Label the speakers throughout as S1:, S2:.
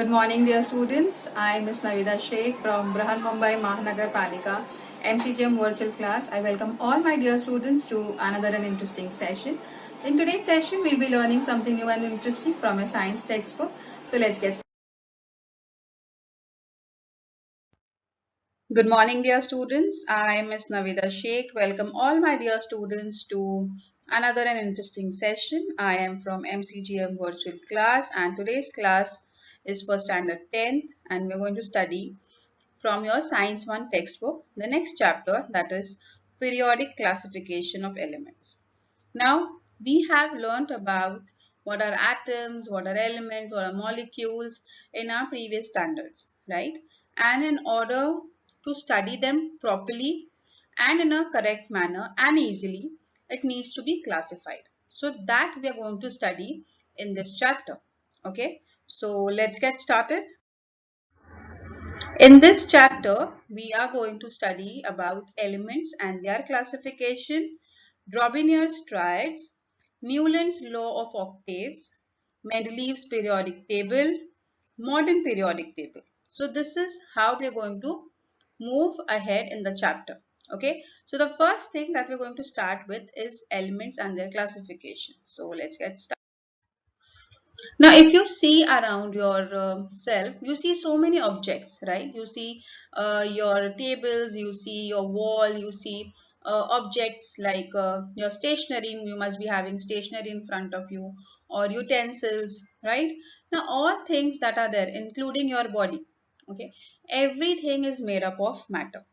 S1: Good morning, dear students. I am Ms. Navida Sheikh from Brahan Mumbai Mahanagar Palika MCGM virtual class. I welcome all my dear students to another and interesting session. In today's session, we'll be learning something new and interesting from a science textbook. So let's get started. Good morning, dear students. I am Ms. Navida Sheikh. Welcome all my dear students to another and interesting session. I am from MCGM virtual class and today's class is for standard 10th and we're going to study from your Science 1 textbook, the next chapter, that is periodic classification of elements. Now, we have learnt about what are atoms, what are elements, what are molecules in our previous standards, right? And in order to study them properly and in a correct manner and easily, it needs to be classified. So that we are going to study in this chapter. Okay, so let's get started. In this chapter, we are going to study about elements and their classification, Robinier's triads, Newland's law of octaves, Mendeleev's periodic table, modern periodic table. So this is how we are going to move ahead in the chapter. Okay, so the first thing that we're going to start with is elements and their classification. So let's get started. Now, if you see around yourself, you see so many objects, right? You see your tables, you see your wall, you see objects like your stationery. You must be having stationery in front of you or utensils, right? Now, all things that are there, including your body, okay? Everything is made up of matter.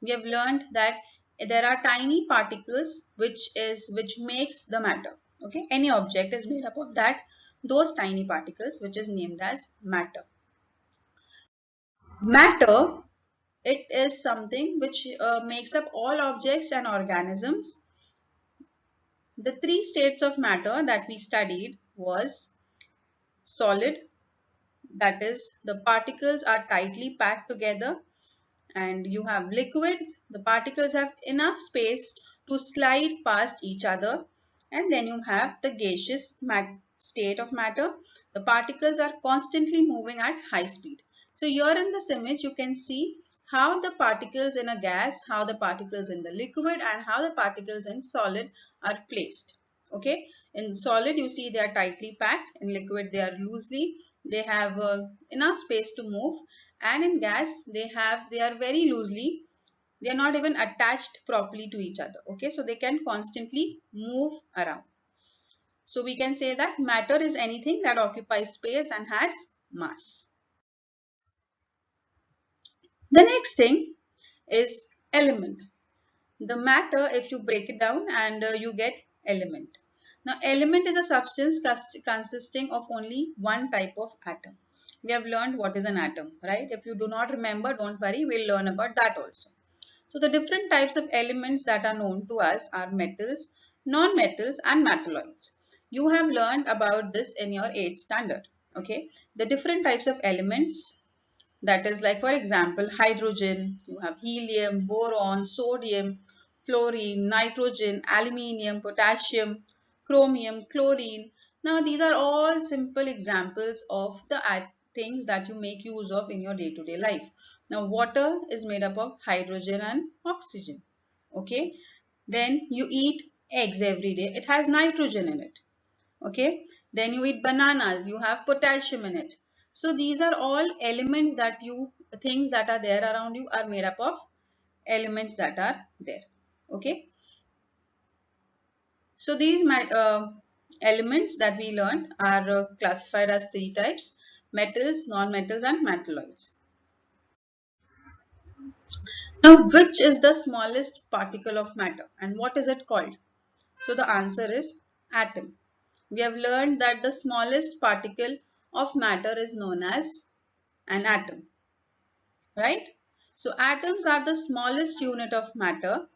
S1: We have learned that there are tiny particles which makes the matter. Okay, any object is made up of those tiny particles which is named as matter. Matter, it is something which makes up all objects and organisms. The three states of matter that we studied was solid, that is the particles are tightly packed together, and you have liquids, the particles have enough space to slide past each other, and then you have the gaseous state of matter. The particles are constantly moving at high speed. So here in this image you can see how the particles in a gas, how the particles in the liquid, and how the particles in solid are placed. Okay, in solid you see they are tightly packed, in liquid they are loosely, they have enough space to move, and in gas they are very loosely, they are not even attached properly to each other. Okay, so they can constantly move around. So we can say that matter is anything that occupies space and has mass. The next thing is element. The matter, if you break it down, and you get element. Now element is a substance consisting of only one type of atom. We have learned what is an atom, right? If you do not remember, don't worry, we'll learn about that also. So the different types of elements that are known to us are metals, non-metals, and metalloids. You have learned about this in your 8th standard. Okay, the different types of elements, that is like for example hydrogen, you have helium, boron, sodium, fluorine, nitrogen, aluminium, potassium, chromium, chlorine. Now these are all simple examples of the things that you make use of in your day-to-day life. Now water is made up of hydrogen and oxygen. Okay, then you eat eggs every day, it has nitrogen in it. Okay, then you eat bananas, you have potassium in it. So these are all elements that things that are there around you are made up of elements that are there. Okay, so these elements that we learned are classified as three types: metals, non-metals, and metalloids. Now, which is the smallest particle of matter and what is it called? So the answer is atom. We have learned that the smallest particle of matter is known as an atom, right? So atoms are the smallest unit of matter,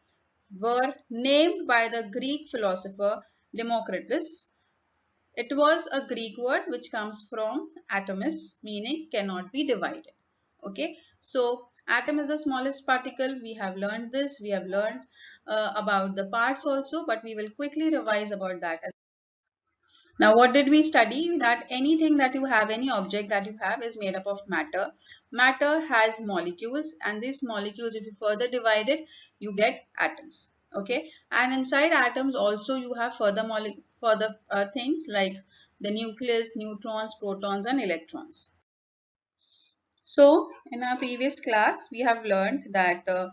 S1: were named by the Greek philosopher Democritus. It was a Greek word which comes from atomus, meaning cannot be divided. Okay, so atom is the smallest particle. We have learned this. We have learned about the parts also, but we will quickly revise about that. Now, what did we study? That anything that you have, any object that you have is made up of matter. Matter has molecules, and these molecules, if you further divide it, you get atoms. Okay, and inside atoms also you have further things like the nucleus, neutrons, protons, and electrons. So, in our previous class, we have learned that the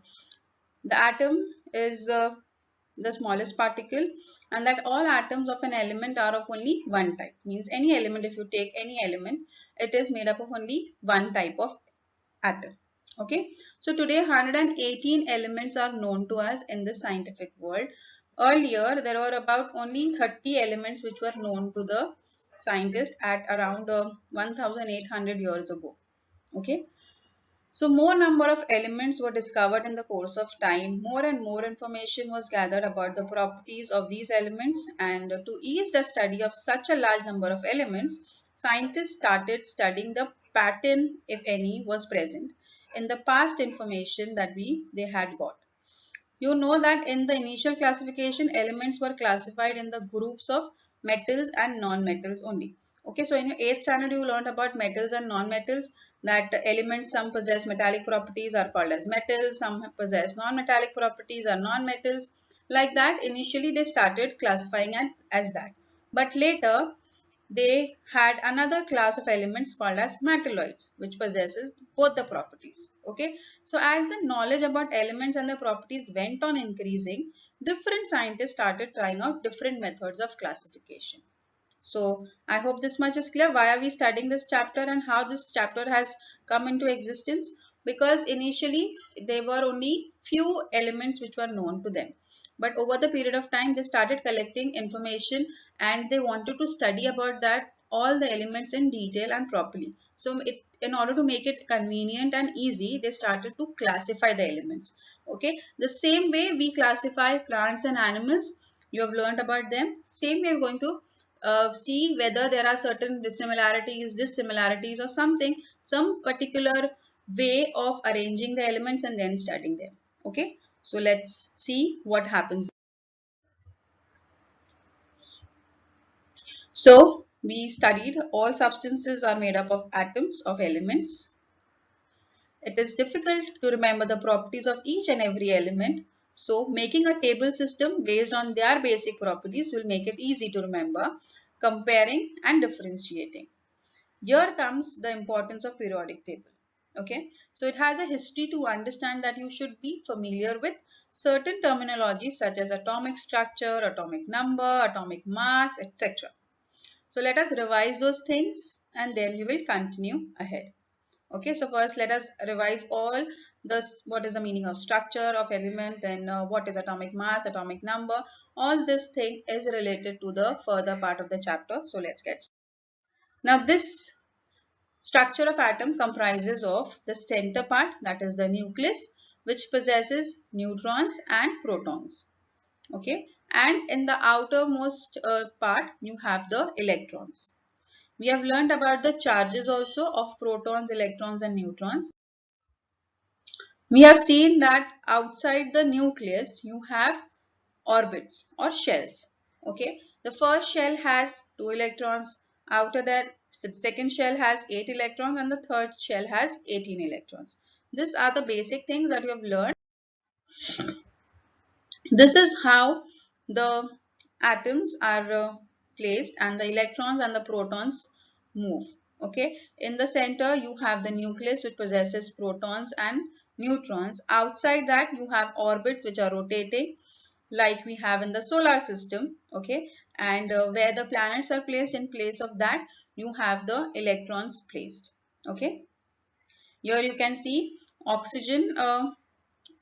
S1: atom is the smallest particle, and that all atoms of an element are of only one type. Means any element, if you take any element, it is made up of only one type of atom. Okay, so today 118 elements are known to us in the scientific world. Earlier there were about only 30 elements which were known to the scientists at around 1800 years ago. Okay, so more number of elements were discovered in the course of time. More and more information was gathered about the properties of these elements, and to ease the study of such a large number of elements, scientists started studying the pattern, if any, was present in the past information that they had got. You know that in the initial classification, elements were classified in the groups of metals and non-metals only. Okay, so in your 8th standard, you learned about metals and non-metals, that elements, some possess metallic properties are called as metals, some possess non-metallic properties are non-metals. Like that, initially they started classifying it as that. But later, they had another class of elements called as metalloids, which possesses both the properties. Okay, so as the knowledge about elements and their properties went on increasing, different scientists started trying out different methods of classification. So I hope this much is clear. Why are we studying this chapter and how this chapter has come into existence? Because initially there were only few elements which were known to them. But over the period of time, they started collecting information and they wanted to study about that all the elements in detail and properly. So in order to make it convenient and easy, they started to classify the elements. Okay, the same way we classify plants and animals, you have learned about them. Same way we're going to see whether there are certain dissimilarities, dissimilarities or something, some particular way of arranging the elements and then studying them. Okay, so let's see what happens. So we studied all substances are made up of atoms of elements. It is difficult to remember the properties of each and every element. So making a table system based on their basic properties will make it easy to remember, comparing and differentiating. Here comes the importance of periodic table. Okay, so it has a history to understand that you should be familiar with certain terminologies such as atomic structure, atomic number, atomic mass, etc. So let us revise those things and then we will continue ahead. Okay, so first let us revise all this. What is the meaning of structure of element, then what is atomic mass, atomic number. All this thing is related to the further part of the chapter. So let's get started. Now this structure of atom comprises of the center part, that is the nucleus, which possesses neutrons and protons. Okay, and in the outermost part you have the electrons. We have learned about the charges also of protons, electrons and neutrons. We have seen that outside the nucleus you have orbits or shells. Okay, the first shell has 2 electrons, after that the second shell has 8 electrons and the third shell has 18 electrons. These are the basic things that you have learned. This is how the atoms are placed and the electrons and the protons move. Okay, in the center you have the nucleus which possesses protons and neutrons. Outside that you have orbits which are rotating like we have in the solar system. Okay, and where the planets are placed, in place of that you have the electrons placed. Okay, here you can see oxygen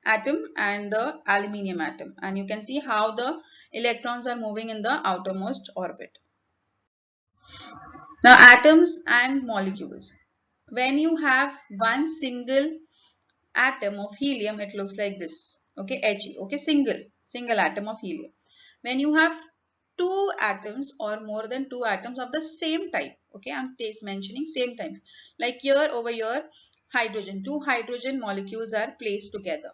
S1: atom and the aluminium atom, and you can see how the electrons are moving in the outermost orbit. Now atoms and molecules. When you have one single atom of helium, it looks like this. Okay, He. Okay, single atom of helium. When you have two atoms or more than two atoms of the same type, okay, I'm mentioning same type, like here over here hydrogen, two hydrogen molecules are placed together.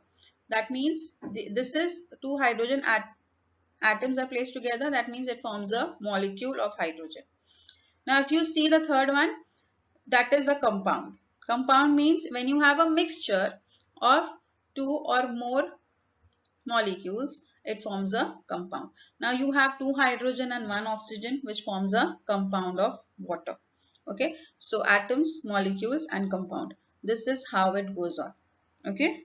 S1: That means this is two hydrogen atoms are placed together, that means it forms a molecule of hydrogen. Now if you see the third one, that is a compound. Compound means when you have a mixture of two or more molecules, it forms a compound. Now you have two hydrogen and one oxygen, which forms a compound of water. Okay, so atoms, molecules and compound. This is how it goes on. Okay.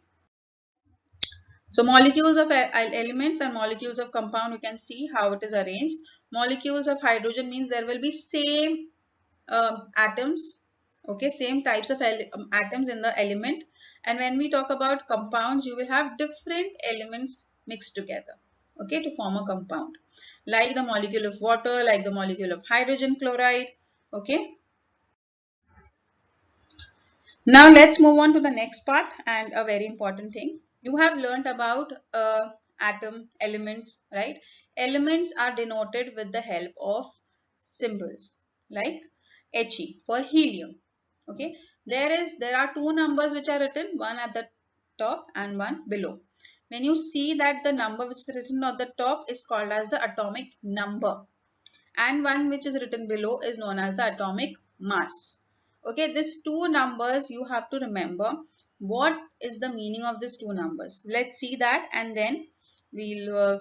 S1: So molecules of elements and molecules of compound, you can see how it is arranged. Molecules of hydrogen means there will be same atoms, okay, same types of atoms in the element. And when we talk about compounds, you will have different elements mixed together, okay, to form a compound, like the molecule of water, like the molecule of hydrogen chloride. Okay. Now let's move on to the next part, and a very important thing. You have learned about atom elements, right? Elements are denoted with the help of symbols like He for helium. Okay. There are two numbers which are written, one at the top and one below. When you see that the number which is written at the top is called as the atomic number, and one which is written below is known as the atomic mass. Okay, these two numbers you have to remember. What is the meaning of these two numbers? Let's see that, and then we'll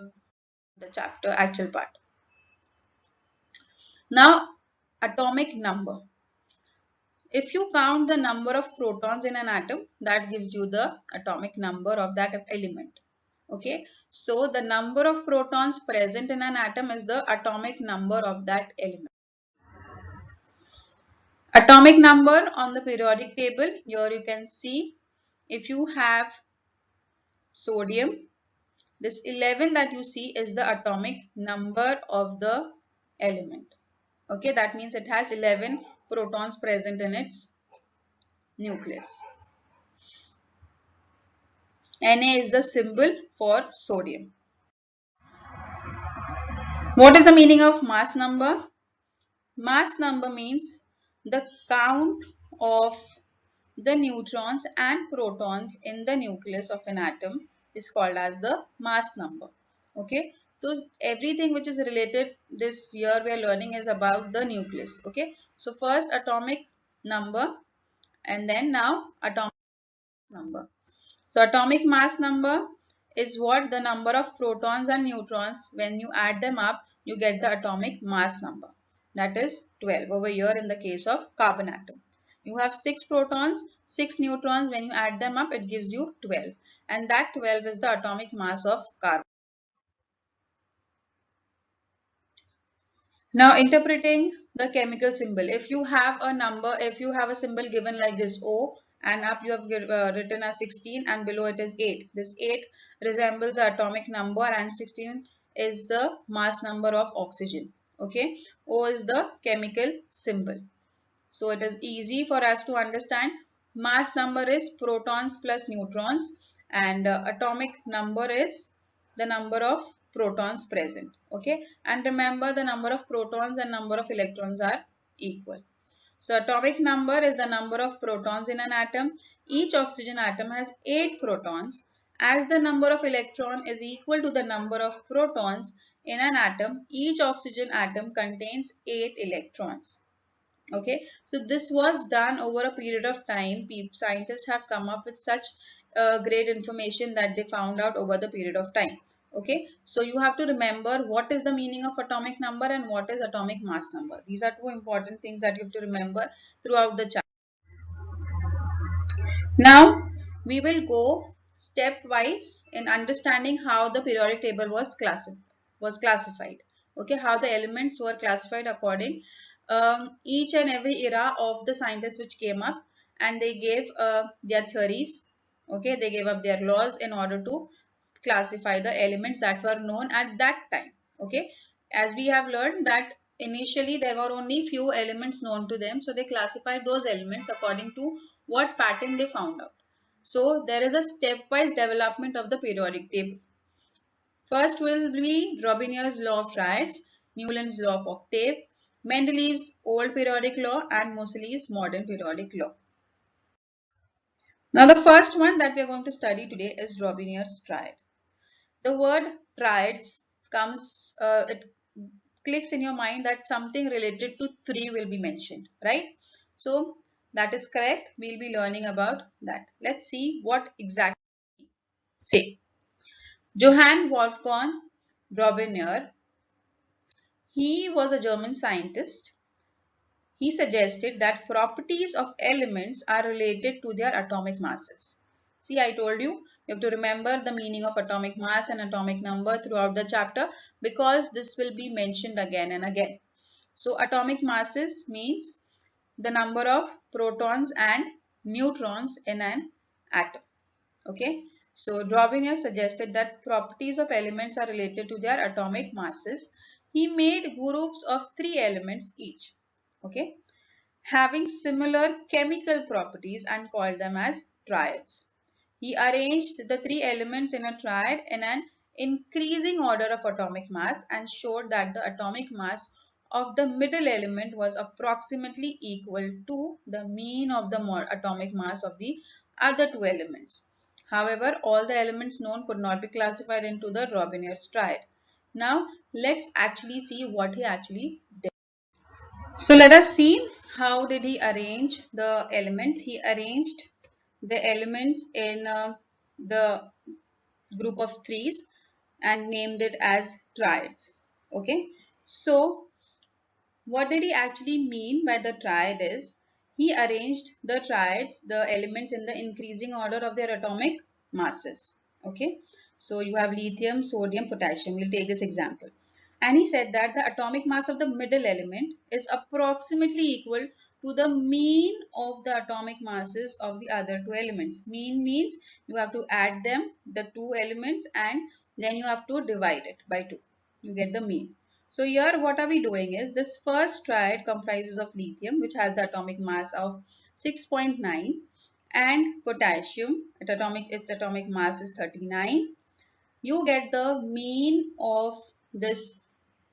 S1: the chapter actual part. Now, atomic number. If you count the number of protons in an atom, that gives you the atomic number of that element. Okay, so the number of protons present in an atom is the atomic number of that element. Atomic number on the periodic table, here you can see if you have sodium, this 11 that you see is the atomic number of the element. Okay, that means it has 11 protons present in its nucleus. Na is the symbol for sodium. What is the meaning of mass number? Mass number means the count of the neutrons and protons in the nucleus of an atom is called as the mass number. Okay, so everything which is related this year we are learning is about the nucleus. Okay, so first atomic number, and then now atomic number. So atomic mass number is what the number of protons and neutrons, when you add them up, you get the atomic mass number. That is 12 over here in the case of carbon atom. You have 6 protons, 6 neutrons. When you add them up, it gives you 12. And that 12 is the atomic mass of carbon. Now interpreting the chemical symbol. If you have a number, if you have a symbol given like this O, and up you have written as 16 and below it is 8. This 8 resembles the atomic number and 16 is the mass number of oxygen. Okay. O is the chemical symbol. So it is easy for us to understand. Mass number is protons plus neutrons, and atomic number is the number of protons present. Okay, and remember the number of protons and number of electrons are equal. So atomic number is the number of protons in an atom. Each oxygen atom has 8 protons. As the number of electron is equal to the number of protons in an atom, each oxygen atom contains 8 electrons. Okay, so this was done over a period of time. Scientists have come up with such great information that they found out over the period of time. Okay, so you have to remember what is the meaning of atomic number and what is atomic mass number. These are two important things that you have to remember throughout the chapter. Now we will go stepwise in understanding how the periodic table was classified. Okay, how the elements were classified according each and every era of the scientists which came up, and they gave their theories. Okay, they gave up their laws in order to classify the elements that were known at that time. Okay, as we have learned that initially there were only few elements known to them, so they classified those elements according to what pattern they found out. So there is a stepwise development of the periodic table. First will be Robinier's law of triads, Newland's law of octave, Mendeleev's old periodic law, and Moseley's modern periodic law. Now the first one that we are going to study today is Robinier's triad. The word triads it clicks in your mind that something related to 3 will be mentioned, right? So that is correct. We'll be learning about that. Let's see what exactly say. Johann Wolfgang Robinier, he was a German scientist. He suggested that properties of elements are related to their atomic masses. See, I told you, you have to remember the meaning of atomic mass and atomic number throughout the chapter because this will be mentioned again and again. So, atomic masses means the number of protons and neutrons in an atom. Okay. So, Robinier suggested that properties of elements are related to their atomic masses. He made groups of 3 elements each. Okay, having similar chemical properties and called them as triads. He arranged the 3 elements in a triad in an increasing order of atomic mass and showed that the atomic mass of the middle element was approximately equal to the mean of the atomic mass of the other 2 elements. However, all the elements known could not be classified into the Robinier's triad. Now, let's actually see what he actually did. So let us see how did he arrange the elements. He arranged the elements in the group of threes and named it as triads. Okay. So what did he actually mean by the triad is he arranged the triads, the elements in the increasing order of their atomic masses. Okay. So you have lithium, sodium, potassium. We'll take this example. And he said that the atomic mass of the middle element is approximately equal to the mean of the atomic masses of the other 2 elements. Mean means you have to add them, the 2 elements, and then you have to divide it by 2. You get the mean. So here what are we doing is this first triad comprises of lithium, which has the atomic mass of 6.9, and potassium, its atomic mass is 39. You get the mean of this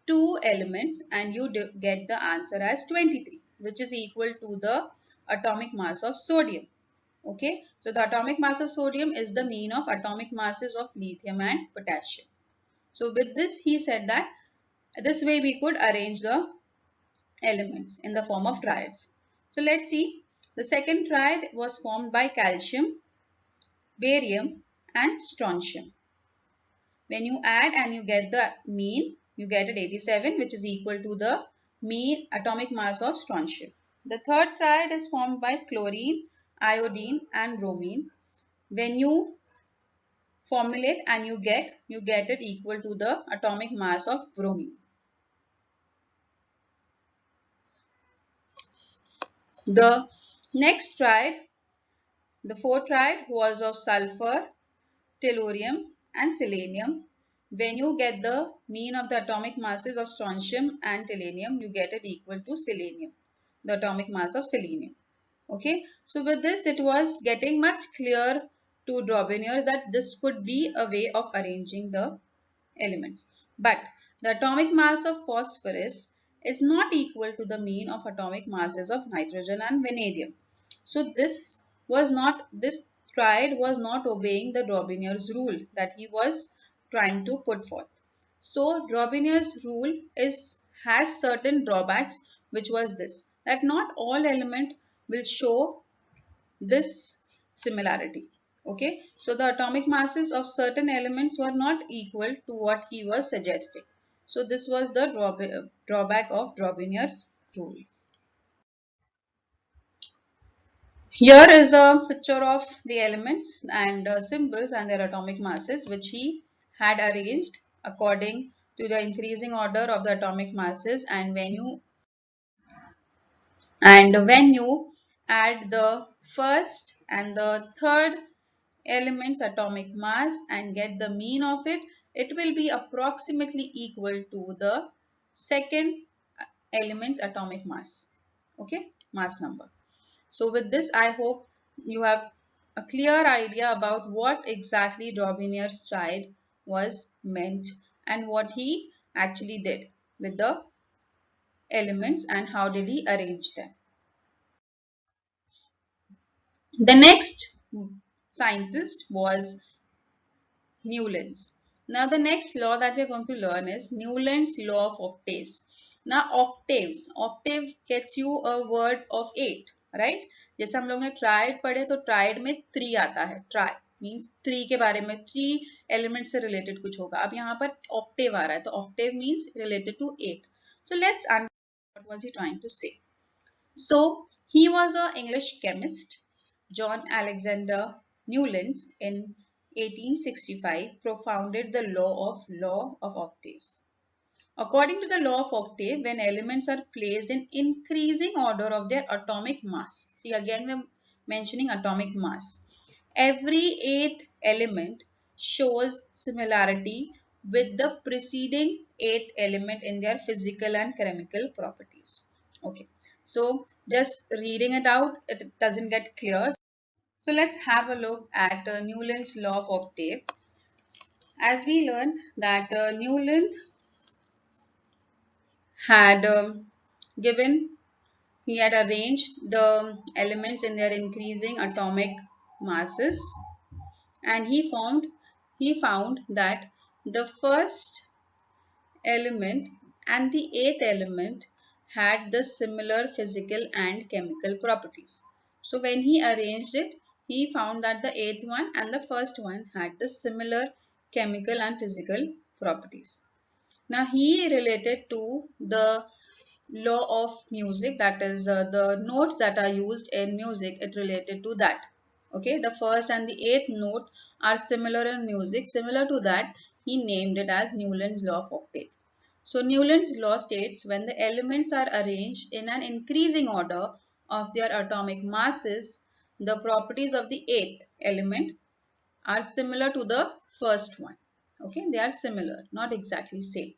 S1: 2 elements and you get the answer as 23, which is equal to the atomic mass of sodium. Okay, so the atomic mass of sodium is the mean of atomic masses of lithium and potassium. So with this he said that this way we could arrange the elements in the form of triads. So let's see. The second triad was formed by calcium, barium and strontium. When you add and you get the mean, you get it 87, which is equal to the mean atomic mass of strontium. The third triad is formed by chlorine, iodine and bromine. When you formulate and you get it equal to the atomic mass of bromine. The next triad, the fourth triad, was of sulfur, tellurium and selenium. When you get the mean of the atomic masses of strontium and selenium, you get it equal to selenium, the atomic mass of selenium. Okay, so with this it was getting much clear to Robinier that this could be a way of arranging the elements. But the atomic mass of phosphorus is not equal to the mean of atomic masses of nitrogen and vanadium. So this triad was not obeying the Robinier's rule that he was trying to put forth. So Robinier's rule has certain drawbacks, which was this, that not all element will show this similarity. Okay, so the atomic masses of certain elements were not equal to what he was suggesting. So this was the drawback of Robinier's rule. Here is a picture of the elements and symbols and their atomic masses, which he had arranged according to the increasing order of the atomic masses. And when you add the first and the third element's atomic mass and get the mean of it, it will be approximately equal to the second element's atomic mass. Okay, mass number. So with this, I hope you have a clear idea about what exactly Robinier's triad was meant and what he actually did with the elements and how did he arrange them. The next scientist was Newlands. Now the next law that we are going to learn is Newland's law of octaves. Now octave gets you a word of 8, right? जैसे हम लोग ने triad पढ़े तो triad में 3 आता है. Tri means 3 के बारे में 3 elements से related कुछ होगा. अब यहाँ पर octave आ रहा है तो octave means related to 8. So let's understand what was he trying to say. So he was an English chemist, John Alexander Newland, in 1865 propounded the law of octaves. According to the law of octave, when elements are placed in increasing order of their atomic mass, see again we're mentioning atomic mass, every eighth element shows similarity with the preceding eighth element in their physical and chemical properties. Okay, so just reading it out, it doesn't get clear. So let's have a look at Newland's law of octave. As we learned that Newland had given, he had arranged the elements in their increasing atomic masses, and he found that the first element and the eighth element had the similar physical and chemical properties. So when he arranged it, he found that the eighth one and the first one had the similar chemical and physical properties. Now he related to the law of music, that is the notes that are used in music, it related to that. Okay, the first and the eighth note are similar in music. Similar to that, he named it as Newland's law of octave. So Newland's law states when the elements are arranged in an increasing order of their atomic masses, the properties of the eighth element are similar to the first one. Okay, they are similar, not exactly same.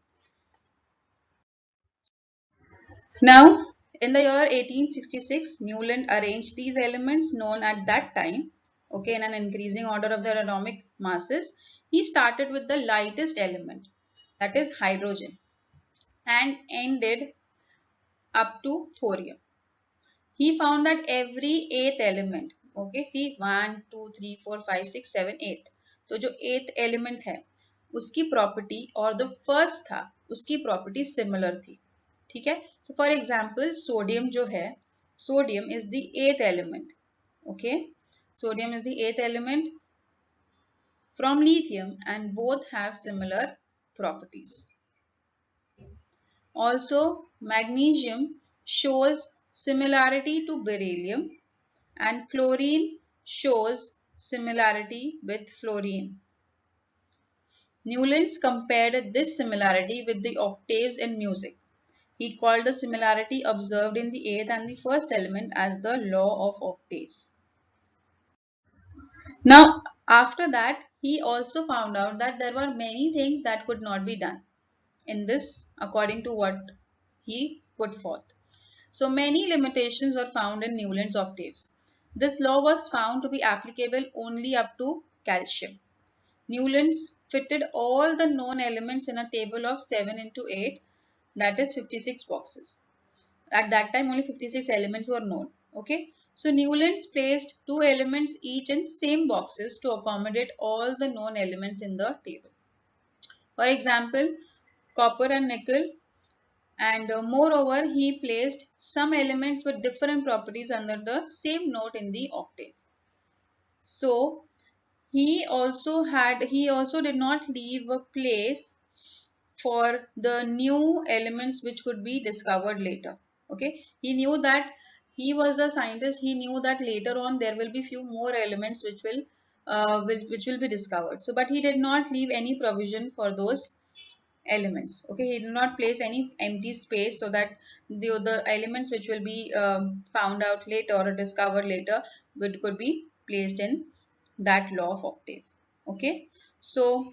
S1: Now, in the year 1866, Newland arranged these elements known at that time, okay, in an increasing order of their atomic masses. He started with the lightest element, that is hydrogen, and ended up to thorium. He found that every eighth element, okay, see 1, 2, 3, 4, 5, 6, 7, 8. तो जो eighth element है, उसकी property और the first था, उसकी property similar थी. ठीक है? So for example, sodium जो है, sodium is the eighth element. Okay? Sodium is the eighth element from lithium and both have similar properties. Also, magnesium shows similarity to beryllium and chlorine shows similarity with fluorine. Newlands compared this similarity with the octaves in music. He called the similarity observed in the eighth and the first element as the law of octaves. Now, after that, he also found out that there were many things that could not be done in this according to what he put forth. So many limitations were found in Newland's octaves. This law was found to be applicable only up to calcium. Newlands fitted all the known elements in a table of 7 into 8, that is 56 boxes. At that time only 56 elements were known. Okay. So Newlands placed 2 elements each in same boxes to accommodate all the known elements in the table. For example, copper and nickel, and moreover he placed some elements with different properties under the same note in the octave. So he also did not leave a place for the new elements which could be discovered later. Okay, he knew that, he was a scientist, he knew that later on there will be few more elements which will be discovered. So but he did not leave any provision for those elements. Okay, he did not place any empty space so that the elements which will be found out later or discovered later could be placed in that law of octave. Okay, so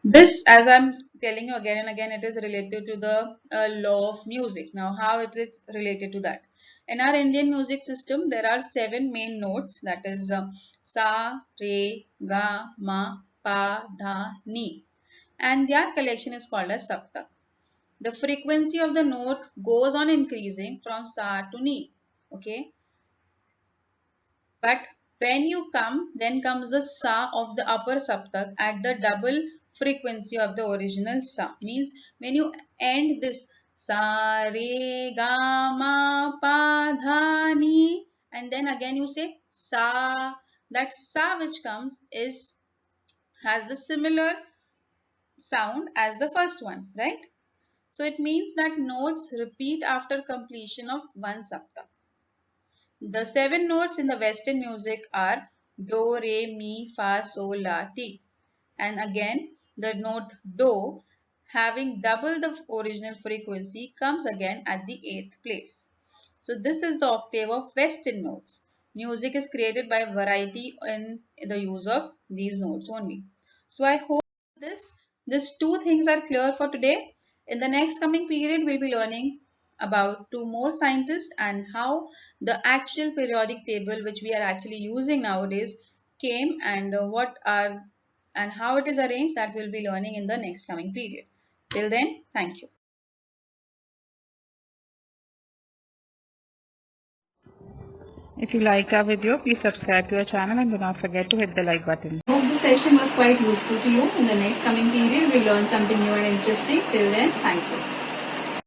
S1: this, as I'm telling you again and again, it is related to the law of music. Now, how it is related to that? In our Indian music system, there are 7 main notes, that is sa, re, ga, ma, pa, dha, ni, and their collection is called as saptak. The frequency of the note goes on increasing from sa to ni. Okay, but When you come, then comes the sa of the upper saptak at the double frequency of the original sa. Means when you end this sa re ga ma pa dha ni, and then again you say sa, that sa which comes has the similar sound as the first one, right? So it means that notes repeat after completion of one saptak. The 7 notes in the Western music are Do, Re, Mi, Fa, Sol, La, Ti. And again, the note Do, having double the original frequency, comes again at the 8th place. So this is the octave of Western notes. Music is created by variety in the use of these notes only. So I hope these two things are clear for today. In the next coming period, we'll be learning about 2 more scientists and how the actual periodic table which we are actually using nowadays came, and what are and how it is arranged, that we'll be learning in the next coming period. Till then, thank you.
S2: If you liked our video, please subscribe to our channel and do not forget to hit the like button. Hope this session was quite useful to you. In the next coming period, we'll learn something new and interesting. Till then, thank you.